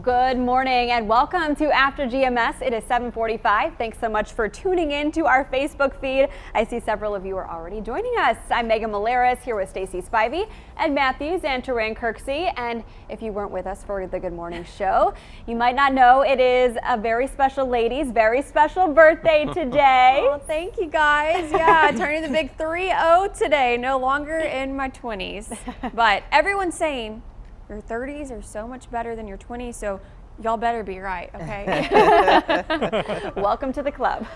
Good morning and welcome to After GMS. It is 7:45. Thanks so much for tuning in to our Facebook feed. I see several of you are already joining us. I'm Megan Malaris here with Stacy Spivey, Ed Matthews, and Taryn Kirksey. And if you weren't with us for the Good Morning show, you might not know it is a very special lady's very special birthday today. Oh, thank you guys. Yeah, turning the big 3-0 today. No longer in my 20s. But everyone's saying your 30s are so much better than your 20s, so y'all better be right, okay? Welcome to the club.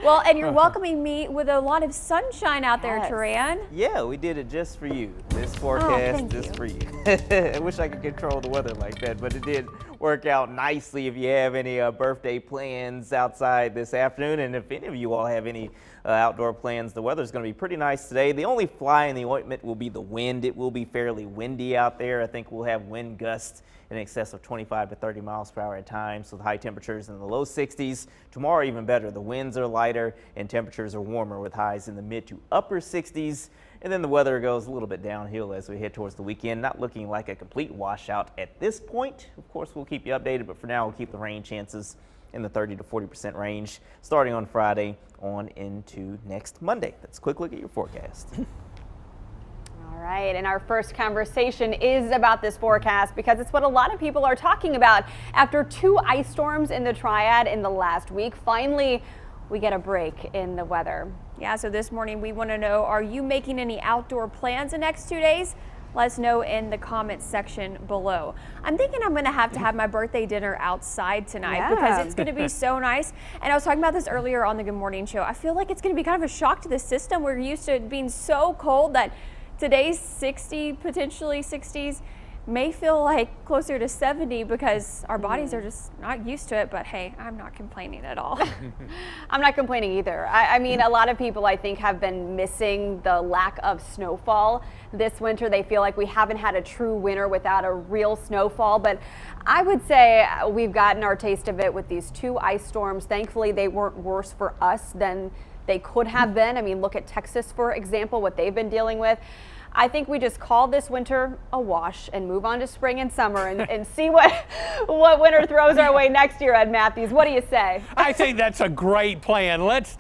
Well, and you're welcoming me with a lot of sunshine out there, Taryn. Yeah, we did it just for you. This forecast just for you. I wish I could control the weather like that, but it did work out nicely if you have any birthday plans outside this afternoon. And if any of you all have any outdoor plans, the weather's going to be pretty nice today. The only fly in the ointment will be the wind. It will be fairly windy out there. I think we'll have wind gusts in excess of 25 to 30 miles per hour at times, with high temperatures in the low 60s. Tomorrow even better. The winds are lighter and temperatures are warmer with highs in the mid to upper 60s. And then the weather goes a little bit downhill as we head towards the weekend. Not looking like a complete washout at this point. Of course, we'll keep you updated, but for now we'll keep the rain chances in the 30 to 40% range starting on Friday on into next Monday. That's a quick look at your forecast. All right, and our first conversation is about this forecast because it's what a lot of people are talking about. After 2 ice storms in the Triad in the last week, finally we get a break in the weather. Yeah, so this morning we want to know, are you making any outdoor plans the next 2 days? Let us know in the comments section below. I'm thinking I'm going to have my birthday dinner outside tonight because it's going to be so nice. And I was talking about this earlier on the Good Morning show. I feel like it's going to be kind of a shock to the system. We're used to it being so cold that today's 60, potentially 60s, may feel like closer to 70 because our bodies are just not used to it. But hey, I'm not complaining at all. I'm not complaining either. I mean, a lot of people I think have been missing the lack of snowfall this winter. They feel like we haven't had a true winter without a real snowfall, but I would say we've gotten our taste of it with these 2 ice storms. Thankfully, they weren't worse for us than they could have been. I mean, look at Texas, for example, what they've been dealing with. I think we just call this winter a wash and move on to spring and summer and see what winter throws our way next year, Ed Matthews. What do you say? I think that's a great plan. Let's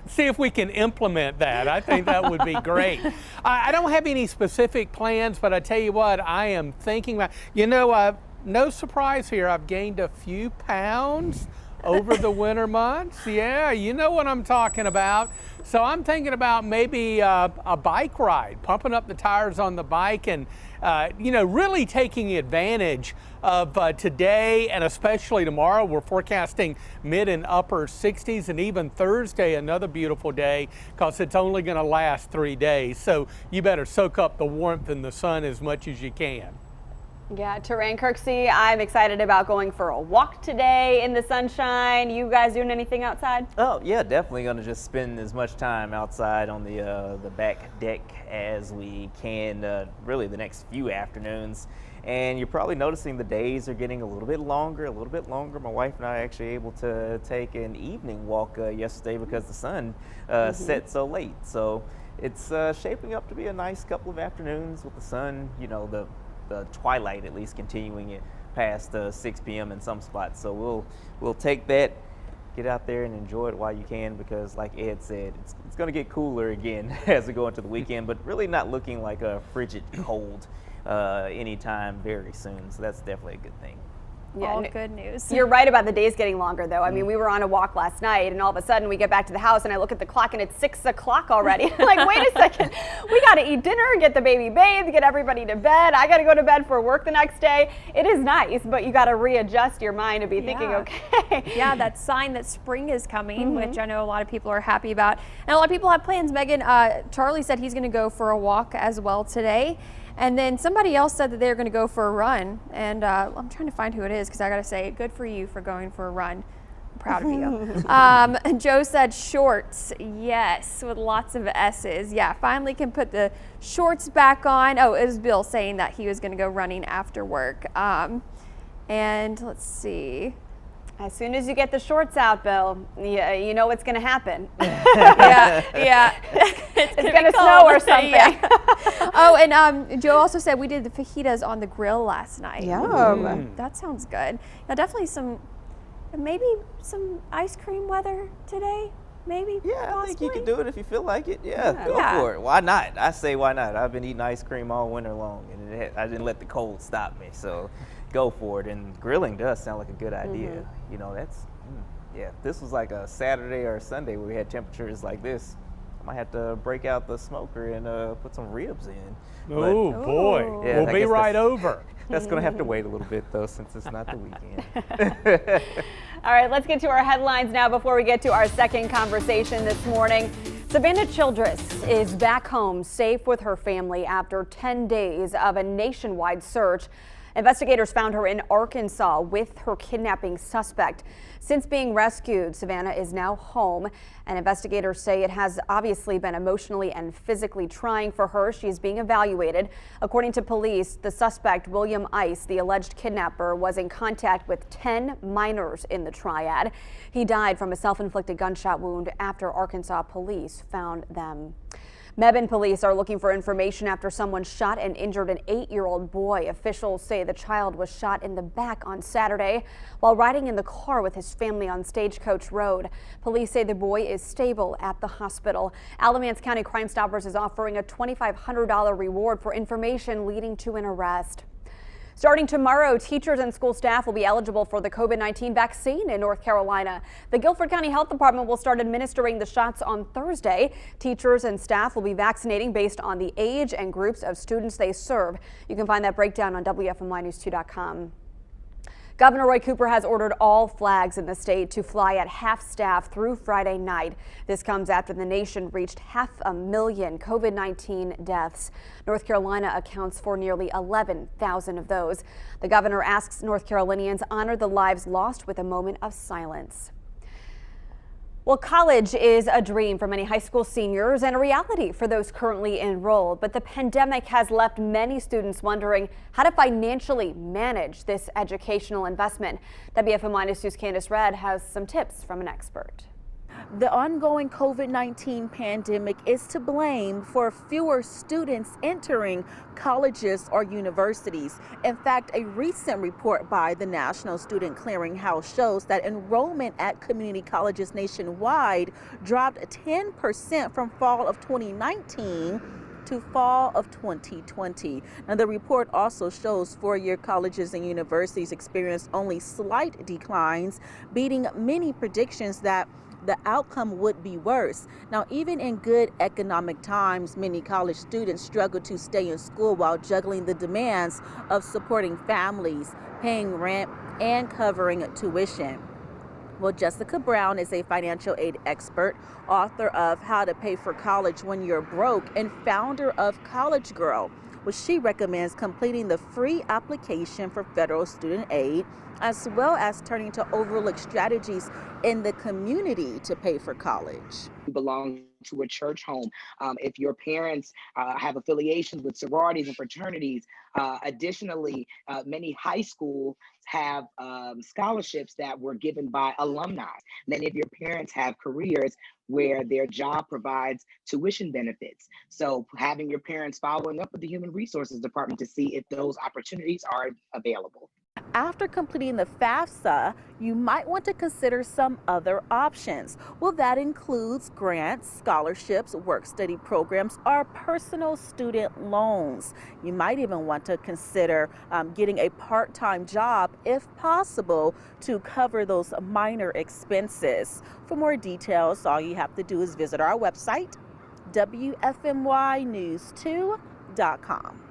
see if we can implement that. I think that would be great. I don't have any specific plans, but I tell you what, I am thinking about, no surprise here, I've gained a few pounds over the winter months. Yeah, you know what I'm talking about. So I'm thinking about maybe a bike ride, pumping up the tires on the bike and, really taking advantage of today and especially tomorrow. We're forecasting mid and upper 60s, and even Thursday, another beautiful day, because it's only going to last 3 days. So you better soak up the warmth and the sun as much as you can. Yeah, Taryn Kirksey, I'm excited about going for a walk today in the sunshine. You guys doing anything outside? Oh yeah, definitely going to just spend as much time outside on the back deck as we can, really the next few afternoons. And you're probably noticing the days are getting a little bit longer. My wife and I actually able to take an evening walk yesterday because the sun set so late. So it's shaping up to be a nice couple of afternoons with the sun, the twilight at least continuing it past 6 p.m. in some spots. So we'll take that, get out there and enjoy it while you can, because like Ed said, it's going to get cooler again as we go into the weekend, but really not looking like a frigid cold anytime very soon. So that's definitely a good thing. Yeah, all good news. You're right about the days getting longer, though. I mean, we were on a walk last night, and all of a sudden we get back to the house, and I look at the clock, and it's 6 o'clock already. I'm like, wait a second. We got to eat dinner, get the baby bathed, get everybody to bed. I got to go to bed for work the next day. It is nice, but you got to readjust your mind to be thinking, okay. Yeah, that sign that spring is coming, which I know a lot of people are happy about. And a lot of people have plans. Megan, Charlie said he's going to go for a walk as well today. And then somebody else said that they're going to go for a run. And I'm trying to find who it is, because I got to say, good for you for going for a run. I'm proud of you. Joe said shorts. Yes, with lots of S's. Yeah, finally can put the shorts back on. Oh, it was Bill saying that he was going to go running after work. And let's see. As soon as you get the shorts out, Bill, you know what's going to happen. yeah. It's going to snow or something. Yeah. Oh, and Joe also said we did the fajitas on the grill last night. That sounds good. Now, definitely maybe some ice cream weather today. Maybe. Yeah, possibly. I think you can do it if you feel like it. Yeah, go for it. Why not? I say why not. I've been eating ice cream all winter long, and I didn't let the cold stop me. So go for it. And grilling does sound like a good idea. You know, if this was like a Saturday or a Sunday where we had temperatures like this, I might have to break out the smoker and put some ribs in. Oh, boy. Yeah, we'll be right over. That's going to have to wait a little bit, though, since it's not the weekend. All right, let's get to our headlines now before we get to our second conversation this morning. Savannah Childress is back home safe with her family after 10 days of a nationwide search. Investigators found her in Arkansas with her kidnapping suspect. Since being rescued, Savannah is now home, and investigators say it has obviously been emotionally and physically trying for her. She is being evaluated. According to police, the suspect, William Ice, the alleged kidnapper, was in contact with 10 minors in the triad. He died from a self-inflicted gunshot wound after Arkansas police found them. Mebane police are looking for information after someone shot and injured an 8-year-old boy. Officials say the child was shot in the back on Saturday while riding in the car with his family on Stagecoach Road. Police say the boy is stable at the hospital. Alamance County Crime Stoppers is offering a $2,500 reward for information leading to an arrest. Starting tomorrow, teachers and school staff will be eligible for the COVID-19 vaccine in North Carolina. The Guilford County Health Department will start administering the shots on Thursday. Teachers and staff will be vaccinating based on the age and groups of students they serve. You can find that breakdown on WFMYnews2.com. Governor Roy Cooper has ordered all flags in the state to fly at half staff through Friday night. This comes after the nation reached 500,000 COVID-19 deaths. North Carolina accounts for nearly 11,000 of those. The governor asks North Carolinians honor the lives lost with a moment of silence. Well, college is a dream for many high school seniors and a reality for those currently enrolled. But the pandemic has left many students wondering how to financially manage this educational investment. WFMY News' Candace Redd has some tips from an expert. The ongoing COVID-19 pandemic is to blame for fewer students entering colleges or universities. In fact, a recent report by the National Student Clearinghouse shows that enrollment at community colleges nationwide dropped 10% from fall of 2019 to fall of 2020. And the report also shows four-year colleges and universities experienced only slight declines, beating many predictions that the outcome would be worse. Now, even in good economic times, many college students struggle to stay in school while juggling the demands of supporting families, paying rent, and covering tuition. Well, Jessica Brown is a financial aid expert, author of How to Pay for College When You're Broke, and founder of College Girl. Well, she recommends completing the free application for federal student aid, as well as turning to overlooked strategies in the community to pay for college. You belong to a church home. If your parents have affiliations with sororities and fraternities, additionally, many high schools have scholarships that were given by alumni. Many of your parents have careers where their job provides tuition benefits. So having your parents following up with the Human Resources Department to see if those opportunities are available. After completing the FAFSA, you might want to consider some other options. Well, that includes grants, scholarships, work-study programs, or personal student loans. You might even want to consider getting a part-time job, if possible, to cover those minor expenses. For more details, all you have to do is visit our website, WFMYnews2.com.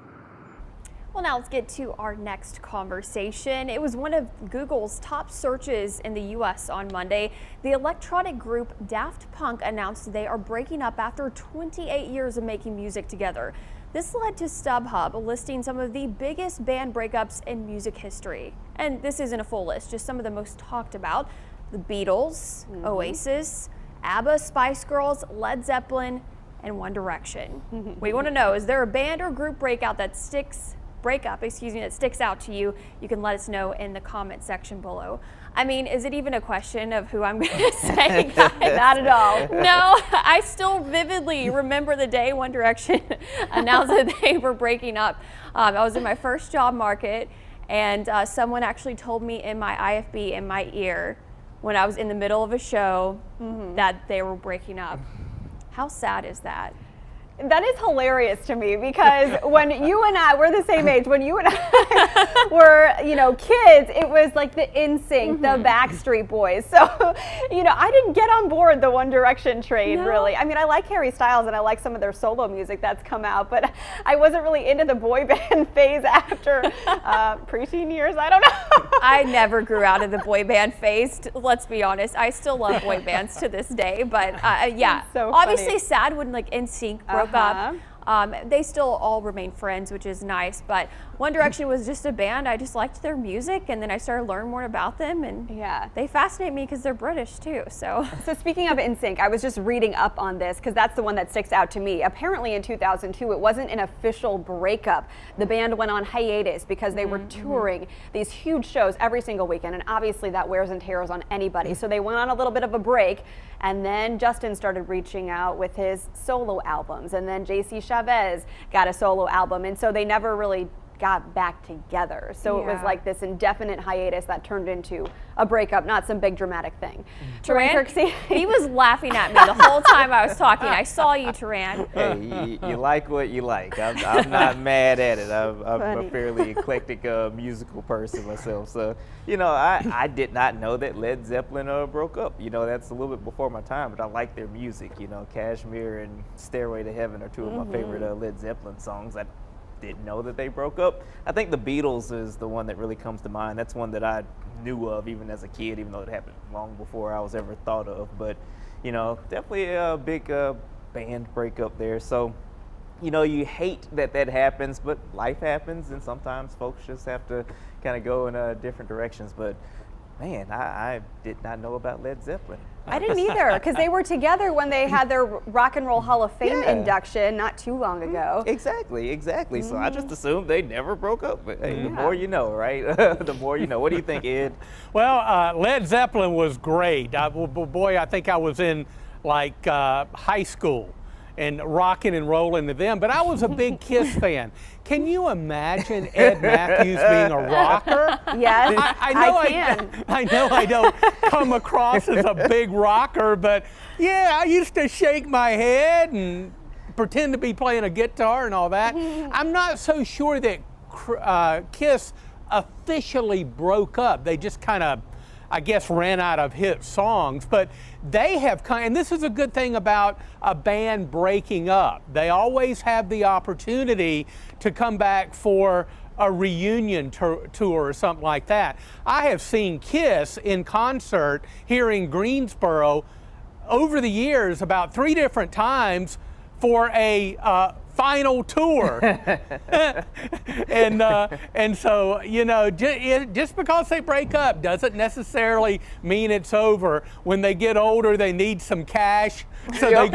Well, now let's get to our next conversation. It was one of Google's top searches in the U.S. on Monday. The electronic group Daft Punk announced they are breaking up after 28 years of making music together. This led to StubHub listing some of the biggest band breakups in music history. And this isn't a full list, just some of the most talked about. The Beatles, Oasis, ABBA, Spice Girls, Led Zeppelin, and One Direction. We want to know, is there a band or group breakout that sticks breakup, that sticks out to you, you can let us know in the comment section below. I mean, is it even a question of who I'm going to say, guys? Not at all. No, I still vividly remember the day One Direction announced that they were breaking up. I was in my first job market, and someone actually told me in my IFB in my ear when I was in the middle of a show that they were breaking up. How sad is that? That is hilarious to me, because when you and I, we're the same age, when you and I were, kids, it was like the NSYNC, the Backstreet Boys. So, I didn't get on board the One Direction train, really. I mean, I like Harry Styles and I like some of their solo music that's come out, but I wasn't really into the boy band phase after preteen years. I don't know. I never grew out of the boy band phase. Let's be honest. I still love boy bands to this day, but yeah, so obviously sad when like NSYNC broke up. They still all remain friends, which is nice, but One Direction was just a band. I just liked their music, and then I started learning more about them, and they fascinate me because they're British too. So speaking of NSYNC, I was just reading up on this because that's the one that sticks out to me. Apparently in 2002, it wasn't an official breakup. The band went on hiatus because they were touring these huge shows every single weekend, and obviously that wears and tears on anybody. So they went on a little bit of a break, and then Justin started reaching out with his solo albums, and then JC Chavez got a solo album, and so they never really got back together. So it was like this indefinite hiatus that turned into a breakup, not some big dramatic thing. Taran, he was laughing at me the whole time I was talking. I saw you, Taran. Hey, you like what you like. I'm not mad at it. I'm a fairly eclectic musical person myself. So, I did not know that Led Zeppelin broke up. That's a little bit before my time, but I like their music. Kashmir and Stairway to Heaven are two of my favorite Led Zeppelin songs. I didn't know that they broke up. I think the Beatles is the one that really comes to mind. That's one that I knew of even as a kid, even though it happened long before I was ever thought of. But, definitely a big band breakup there. So, you hate that happens, but life happens, and sometimes folks just have to kind of go in different directions. But man, I did not know about Led Zeppelin. I didn't either, because they were together when they had their Rock and Roll Hall of Fame induction not too long ago. Exactly. So I just assumed they never broke up. But hey, the more you know, right? The more you know. What do you think, Ed? Well, Led Zeppelin was great. Boy, I think I was in like high school and rocking and rolling to them, but I was a big Kiss fan. Can you imagine Ed Matthews being a rocker? Yes, I know I can. I know I don't come across as a big rocker, but yeah, I used to shake my head and pretend to be playing a guitar and all that. I'm not so sure that Kiss officially broke up. They just kind of, I guess, ran out of hit songs, but they have and this is a good thing about a band breaking up. They always have the opportunity to come back for a reunion tour or something like that. I have seen Kiss in concert here in Greensboro over the years about 3 different times for a final tour. and so, just because they break up doesn't necessarily mean it's over. When they get older, they need some cash, so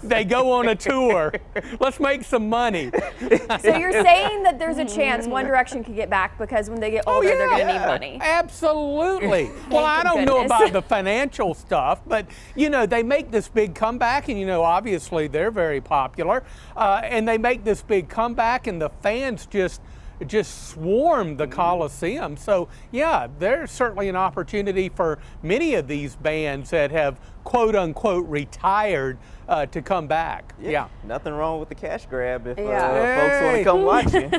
they go on a tour. Let's make some money. So you're saying that there's a chance One Direction could get back because when they get older, they're going to need money. Absolutely. Well, I don't know about the financial stuff, but they make this big comeback, and obviously they're very popular. And they make this big comeback, and the fans just swarm the Coliseum. So yeah, there's certainly an opportunity for many of these bands that have quote unquote retired to come back. Yeah. Nothing wrong with the cash grab if folks want to come watch you.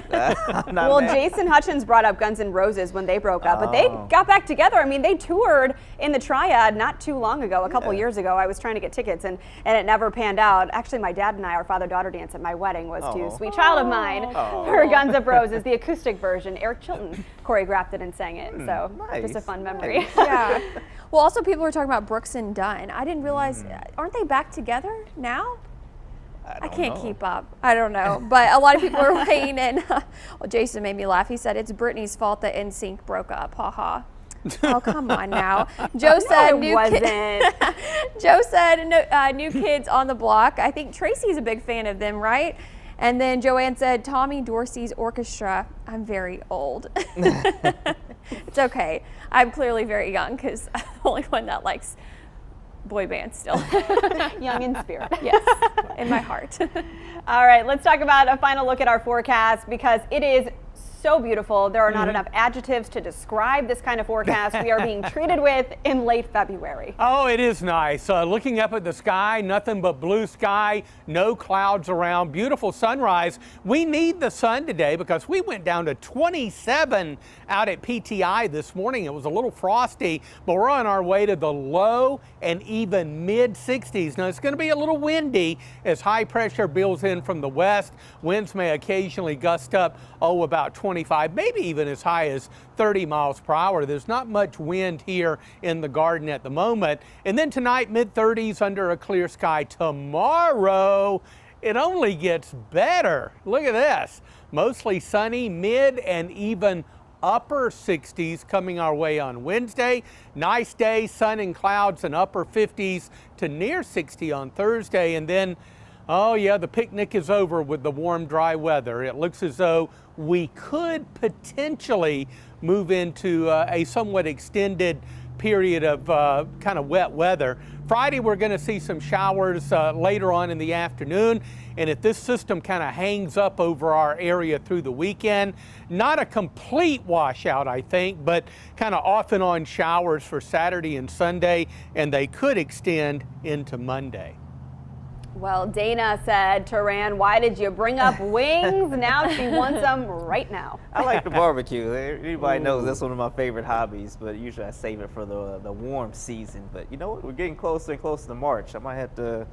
Well, Jason Hutchins brought up Guns N' Roses when they broke up, but they got back together. I mean, they toured in the Triad not too long ago, a couple years ago. I was trying to get tickets, and it never panned out. Actually, my dad and I, our father-daughter dance at my wedding was to Sweet Child of Mine for Guns N' Roses, the acoustic version. Eric Chilton choreographed it and sang it, so just a fun memory. Yeah. Well, also people were talking about Brooks and Dunn. I didn't realize, aren't they back together now? I can't keep up. I don't know. But a lot of people are weighing in. Well, Jason made me laugh. He said it's Britney's fault that NSYNC broke up. Ha ha. Oh, come on now. Joe said Joe said new kids on the block. I think Tracy's a big fan of them, right? And then Joanne said, Tommy Dorsey's orchestra. I'm very old. It's okay. I'm clearly very young because I'm the only one that likes boy bands still. Young in spirit. Yes, in my heart. All right, let's talk about a final look at our forecast because it is so beautiful. There are not enough adjectives to describe this kind of forecast we are being treated with in late February. Oh, it is nice. Looking up at the sky, nothing but blue sky, no clouds around, beautiful sunrise. We need the sun today because we went down to 27 out at PTI this morning. It was a little frosty, but we're on our way to the low and even mid 60s. Now it's going to be a little windy as high pressure builds in from the west. Winds may occasionally gust up, about 25, maybe even as high as 30 miles per hour. There's not much wind here in the garden at the moment. And then tonight, mid 30s under a clear sky. Tomorrow, it only gets better. Look at this. Mostly sunny, mid and even upper 60s coming our way on Wednesday. Nice day, sun and clouds and upper 50s to near 60 on Thursday. And then, oh yeah, the picnic is over with the warm, dry weather. It looks as though we could potentially move into a somewhat extended period of kind of wet weather. Friday, we're going to see some showers later on in the afternoon. And if this system kind of hangs up over our area through the weekend, not a complete washout, I think, but kind of off and on showers for Saturday and Sunday, and they could extend into Monday. Well, Dana said, Turan, why did you bring up wings? Now she wants them right now. I like the barbecue. Everybody knows that's one of my favorite hobbies, but usually I save it for the warm season. But you know what? We're getting closer and closer to March. I might have to,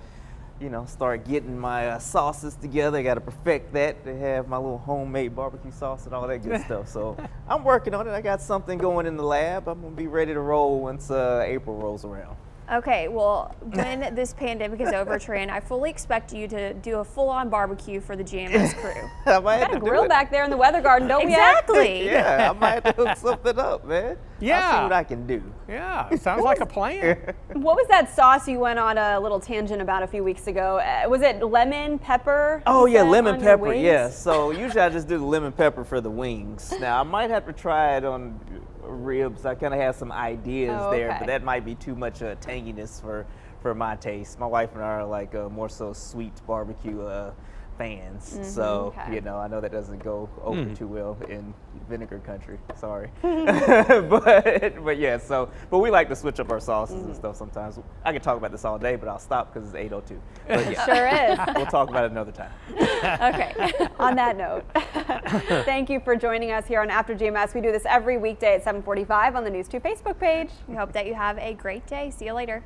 start getting my sauces together. I got to perfect that to have my little homemade barbecue sauce and all that good stuff. So I'm working on it. I got something going in the lab. I'm going to be ready to roll once April rolls around. Okay, well, when this pandemic is over, Tran, I fully expect you to do a full-on barbecue for the GMS crew. I might have got a to grill back there in the weather garden, don't we? Exactly. Yeah, I might have to hook something up, man. Yeah. I'll see what I can do. Yeah, sounds like a plan. What was that sauce you went on a little tangent about a few weeks ago? Was it lemon pepper? Oh yeah, lemon on your pepper, wings? yeah. So usually I just do the lemon pepper for the wings. Now I might have to try it on ribs. I kind of have some ideas there, but that might be too much tanginess for my taste. My wife and I are like more so sweet barbecue fans, so I know that doesn't go over too well in vinegar country. Sorry, but yeah. But we like to switch up our sauces and stuff sometimes. I could talk about this all day, but I'll stop because it's 8:02. But yeah, Sure is. we'll talk about it another time. Okay. On that note, thank you for joining us here on After GMS. We do this every weekday at 7:45 on the News 2 Facebook page. We hope that you have a great day. See you later.